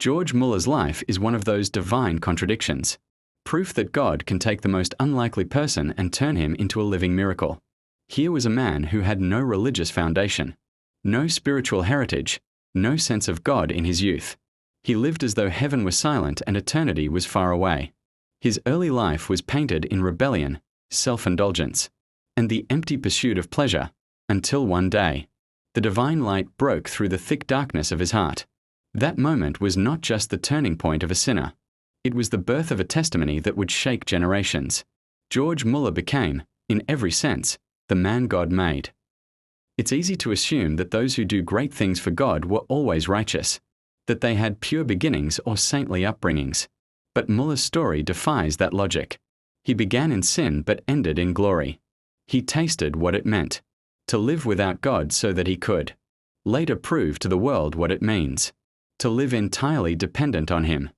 George Müller's life is one of those divine contradictions. Proof that God can take the most unlikely person and turn him into a living miracle. Here was a man who had no religious foundation, no spiritual heritage, no sense of God in his youth. He lived as though heaven was silent and eternity was far away. His early life was painted in rebellion, self-indulgence, and the empty pursuit of pleasure, until one day, the divine light broke through the thick darkness of his heart. That moment was not just the turning point of a sinner. It was the birth of a testimony that would shake generations. George Müller became, in every sense, the man God made. It's easy to assume that those who do great things for God were always righteous, that they had pure beginnings or saintly upbringings. But Müller's story defies that logic. He began in sin but ended in glory. He tasted what it meant to live without God so that he could later prove to the world what it means to live entirely dependent on him.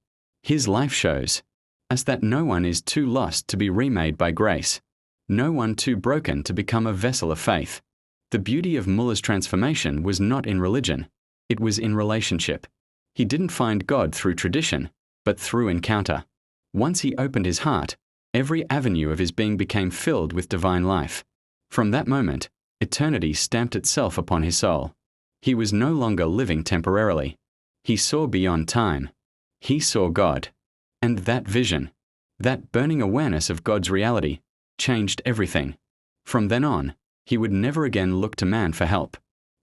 His life shows us that no one is too lost to be remade by grace, no one too broken to become a vessel of faith. The beauty of Müller's transformation was not in religion, it was in relationship. He didn't find God through tradition, but through encounter. Once he opened his heart, every avenue of his being became filled with divine life. From that moment, eternity stamped itself upon his soul. He was no longer living temporarily. He saw beyond time. He saw God. And that vision, that burning awareness of God's reality, changed everything. From then on, he would never again look to man for help.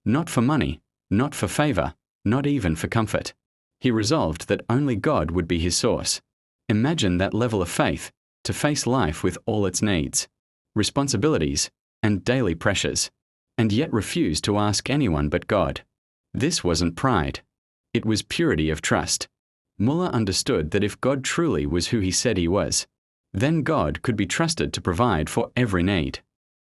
Not for money, not for favor, not even for comfort. He resolved that only God would be his source. Imagine that level of faith, to face life with all its needs, responsibilities, and daily pressures, and yet refuse to ask anyone but God. This wasn't pride. It was purity of trust. Müller understood that if God truly was who he said he was, then God could be trusted to provide for every need.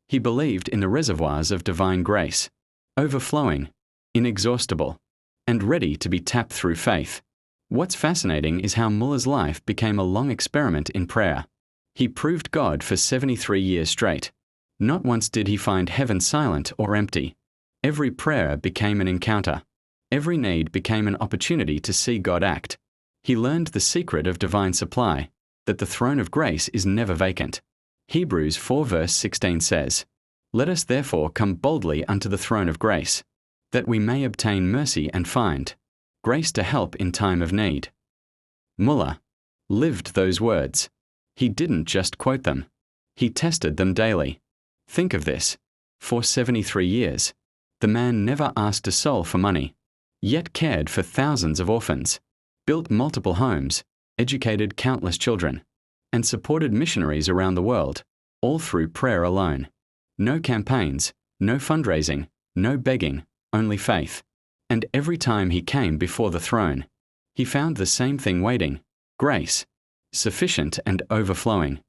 He believed in the reservoirs of divine grace, overflowing, inexhaustible, and ready to be tapped through faith. What's fascinating is how Müller's life became a long experiment in prayer. He proved God for 73 years straight. Not once did he find heaven silent or empty. Every prayer became an encounter. Every need became an opportunity to see God act. He learned the secret of divine supply, that the throne of grace is never vacant. Hebrews 4 verse 16 says, "Let us therefore come boldly unto the throne of grace, that we may obtain mercy and find grace to help in time of need." Müller lived those words. He didn't just quote them. He tested them daily. Think of this. For 73 years, the man never asked a soul for money, yet cared for thousands of orphans, built multiple homes, educated countless children, and supported missionaries around the world, all through prayer alone. No campaigns, no fundraising, no begging, only faith. And every time he came before the throne, he found the same thing waiting: grace, sufficient and overflowing.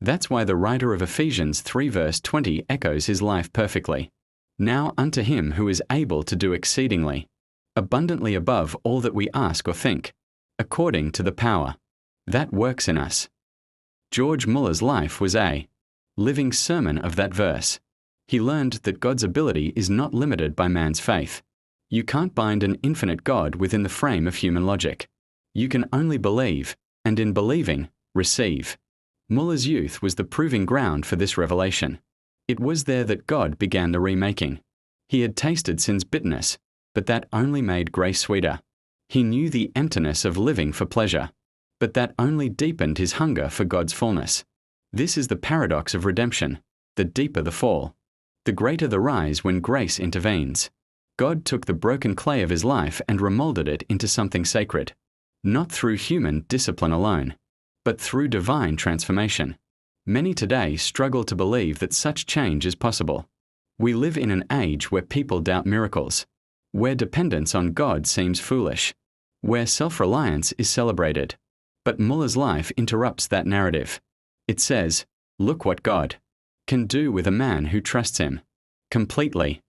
That's why the writer of Ephesians 3 verse 20 echoes his life perfectly. Now unto him who is able to do exceedingly, abundantly above all that we ask or think, according to the power that works in us. George Müller's life was a living sermon of that verse. He learned that God's ability is not limited by man's faith. You can't bind an infinite God within the frame of human logic. You can only believe, and in believing, receive. Müller's youth was the proving ground for this revelation. It was there that God began the remaking. He had tasted sin's bitterness, but that only made grace sweeter. He knew the emptiness of living for pleasure, but that only deepened his hunger for God's fullness. This is the paradox of redemption. The deeper the fall, the greater the rise when grace intervenes. God took the broken clay of his life and remolded it into something sacred, not through human discipline alone, but through divine transformation. Many today struggle to believe that such change is possible. We live in an age where people doubt miracles, where dependence on God seems foolish, where self-reliance is celebrated. But Müller's life interrupts that narrative. It says, look what God can do with a man who trusts him completely.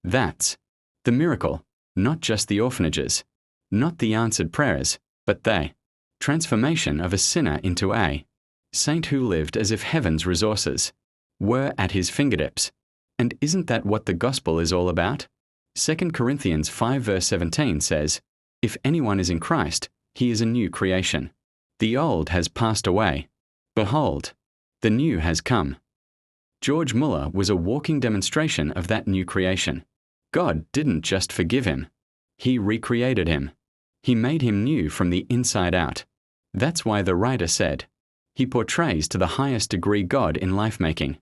That's the miracle, not just the orphanages, not the answered prayers, but the transformation of a sinner into a saint who lived as if heaven's resources were at his fingertips. And isn't that what the gospel is all about? 2 Corinthians 5 verse 17 says, "If anyone is in Christ, He is a new creation. The old has passed away. Behold, the new has come. George Müller was a walking demonstration of that new creation. God didn't just forgive him. He recreated him. He made him new from the inside out. That's why the writer said, he portrays to the highest degree God in life-making.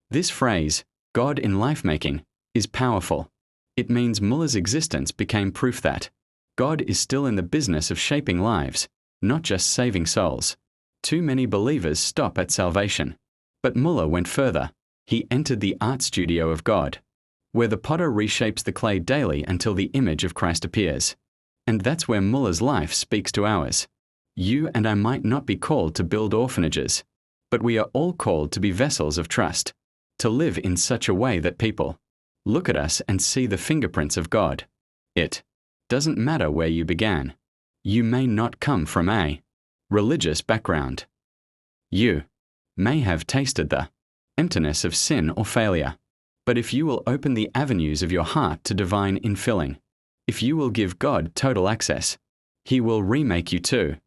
This phrase, God in life-making, is powerful. It means Müller's existence became proof that God is still in the business of shaping lives, not just saving souls. Too many believers stop at salvation. But Müller went further. He entered the art studio of God, where the potter reshapes the clay daily until the image of Christ appears. And that's where Müller's life speaks to ours. You and I might not be called to build orphanages, but we are all called to be vessels of trust, to live in such a way that people look at us and see the fingerprints of God. It doesn't matter where you began. You may not come from a religious background. You may have tasted the emptiness of sin or failure. But if you will open the avenues of your heart to divine infilling, if you will give God total access, He will remake you too.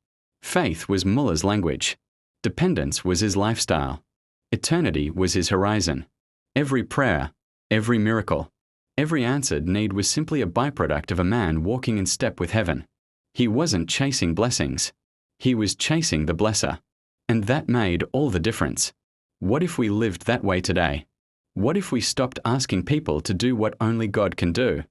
Faith was Müller's language. Dependence was his lifestyle. Eternity was his horizon. Every prayer, every miracle, every answered need was simply a byproduct of a man walking in step with heaven. He wasn't chasing blessings. He was chasing the blesser. And that made all the difference. What if we lived that way today? What if we stopped asking people to do what only God can do?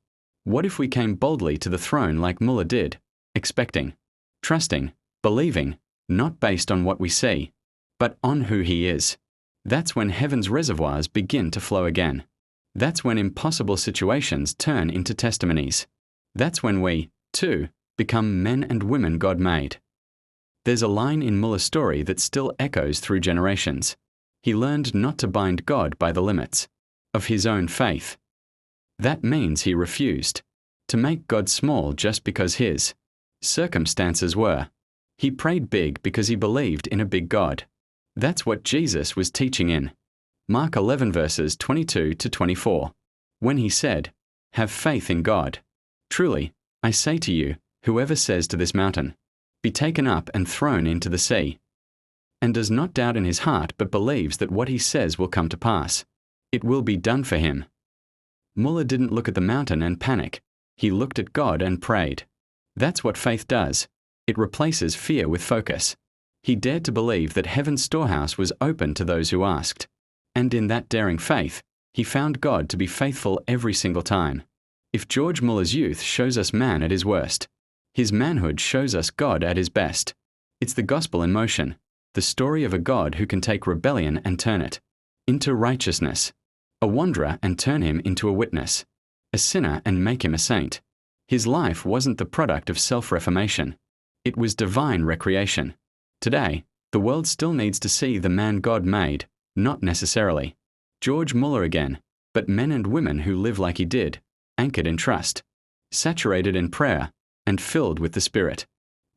What if we came boldly to the throne like Müller did, expecting, trusting, believing, not based on what we see, but on who He is? That's when heaven's reservoirs begin to flow again. That's when impossible situations turn into testimonies. That's when we, too, become men and women God made. There's a line in Müller's story that still echoes through generations. He learned not to bind God by the limits of his own faith. That means he refused to make God small just because his circumstances were. He prayed big because he believed in a big God. That's what Jesus was teaching in Mark 11 verses 22 to 24, when he said, "Have faith in God. Truly, I say to you, whoever says to this mountain, 'Be taken up and thrown into the sea,' and does not doubt in his heart but believes that what he says will come to pass, it will be done for him." Müller didn't look at the mountain and panic. He looked at God and prayed. That's what faith does. It replaces fear with focus. He dared to believe that heaven's storehouse was open to those who asked. And in that daring faith, he found God to be faithful every single time. If George Müller's youth shows us man at his worst, his manhood shows us God at his best. It's the gospel in motion, the story of a God who can take rebellion and turn it into righteousness, a wanderer and turn him into a witness, a sinner and make him a saint. His life wasn't the product of self-reformation. It was divine recreation. Today, the world still needs to see the man God made, not necessarily George Müller again, but men and women who live like he did, anchored in trust, saturated in prayer, and filled with the Spirit.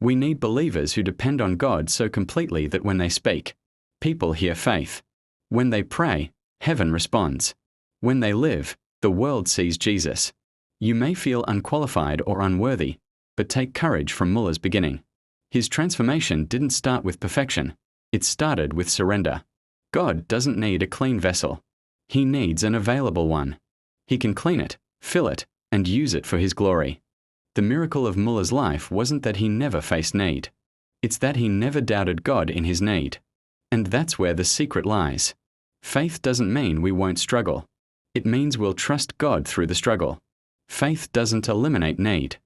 We need believers who depend on God so completely that when they speak, people hear faith. When they pray, heaven responds. When they live, the world sees Jesus. You may feel unqualified or unworthy, but take courage from Müller's beginning. His transformation didn't start with perfection. It started with surrender. God doesn't need a clean vessel. He needs an available one. He can clean it, fill it, and use it for His glory. The miracle of Müller's life wasn't that he never faced need. It's that he never doubted God in his need. And that's where the secret lies. Faith doesn't mean we won't struggle. It means we'll trust God through the struggle. Faith doesn't eliminate need.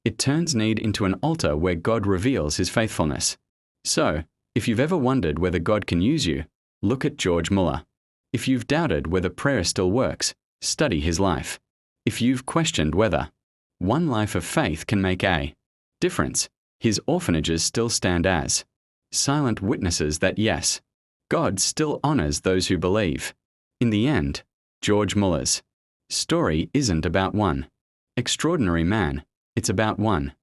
It turns need into an altar where God reveals His faithfulness. So, if you've ever wondered whether God can use you, look at George Müller. If you've doubted whether prayer still works, study his life. If you've questioned whether one life of faith can make a difference, his orphanages still stand as silent witnesses that yes, God still honors those who believe. In the end, George Müller's story isn't about one extraordinary man, it's about one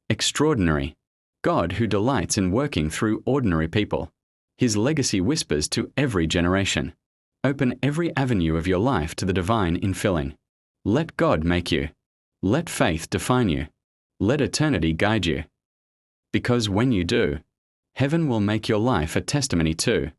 extraordinary God who delights in working through ordinary people. His legacy whispers to every generation. Open every avenue of your life to the divine infilling. Let God make you. Let faith define you. Let eternity guide you. because when you do, heaven will make your life a testimony too.